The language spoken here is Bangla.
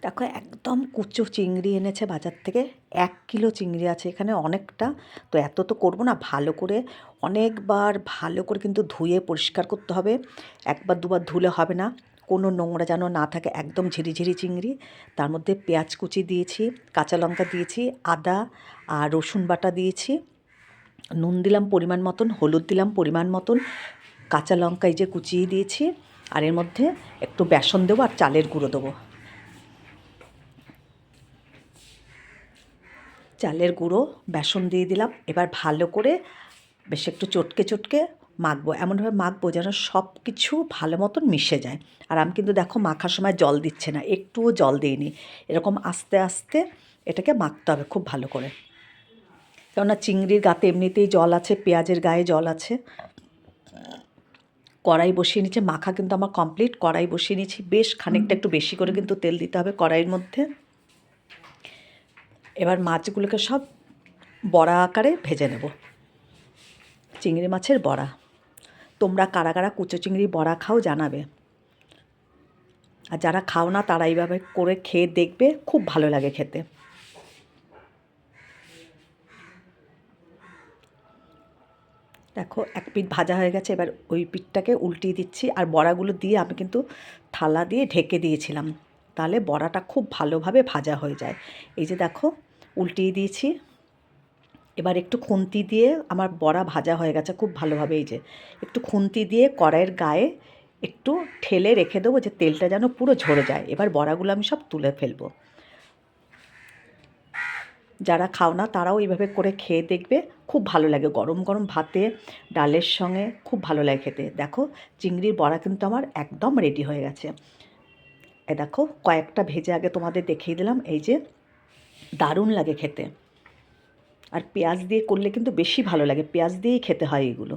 দেখো একদম কুচো চিংড়ি এনেছে বাজার থেকে। 1 কিলো চিংড়ি আছে এখানে, অনেকটা। তো এত তো করবো না, ভালো করে অনেকবার ভালো করে কিন্তু ধুয়ে পরিষ্কার করতে হবে। একবার দুবার ধুলে হবে না, কোনো নোংরা যেন না থাকে, একদম ঝিরিঝিরি চিংড়ি। তার মধ্যে পেঁয়াজ কুচি দিয়েছি, কাঁচা লঙ্কা দিয়েছি, আদা আর রসুন বাটা দিয়েছি, নুন দিলাম পরিমাণ মতন, হলুদ দিলাম পরিমাণ মতন, কাঁচা লঙ্কা এই যে কুচিয়ে দিয়েছি। আর এর মধ্যে একটু বেসন দেবো আর চালের গুঁড়ো দেবো। চালের গুঁড়ো, বেসন দিয়ে দিলাম। এবার ভালো করে বেশ একটু চটকে চটকে মাখবো, এমনভাবে মাখবো যেন সব কিছু ভালো মতন মিশে যায়। আর আমি কিন্তু দেখো মাখার সময় জল দিচ্ছে না, একটুও জল দিইনি। এরকম আস্তে আস্তে এটাকে মাখতে হবে খুব ভালো করে, কেননা চিংড়ির গাতে এমনিতেই জল আছে, পেঁয়াজের গায়ে জল আছে। কড়াই বসিয়ে নিচ্ছে, মাখা কিন্তু আমার কমপ্লিট। কড়াই বসিয়ে নিয়েছি, বেশ খানিকটা একটু বেশি করে কিন্তু তেল দিতে হবে কড়াইয়ের মধ্যে। এবার মাছগুলোকে সব বড়া আকারে ভেজে নেব, চিংড়ি মাছের বড়া। তোমরা কারা কারা কুচো চিংড়ি বড়া খাও জানাবে, আর যারা খাও না তারা এইভাবে করে খেয়ে দেখবে, খুব ভালো লাগে খেতে। দেখো এক পিঠ ভাজা হয়ে গেছে, এবার ওই পিঠটাকে উল্টিয়ে দিচ্ছি। আর বড়াগুলো দিয়ে আমি কিন্তু থালা দিয়ে ঢেকে দিয়েছিলাম, তাহলে বড়াটা খুব ভালোভাবে ভাজা হয়ে যায়। এই যে দেখো উল্টিয়ে দিয়েছি। এবার একটু খুন্তি দিয়ে, আমার বড়া ভাজা হয়ে গেছে খুব ভালোভাবে। এই যে একটু খুন্তি দিয়ে কড়াইয়ের গায়ে একটু ঠেলে রেখে দেবো, যে তেলটা যেন পুরো ঝরে যায়। এবার বড়াগুলো আমি সব তুলে ফেলবো। যারা খাও না তারাও এইভাবে করে খেয়ে দেখবে, খুব ভালো লাগে। গরম গরম ভাতে, ডালের সঙ্গে খুব ভালো লাগে খেতে। দেখো চিংড়ির বড়া কিন্তু আমার একদম রেডি হয়ে গেছে। এ দেখো কয়েকটা ভেজে আগে তোমাদের দেখিয়ে দিলাম। এই যে দারুণ লাগে খেতে। আর পেঁয়াজ দিয়ে করলে কিন্তু বেশি ভালো লাগে, পেঁয়াজ দিয়েই খেতে হয় এগুলো।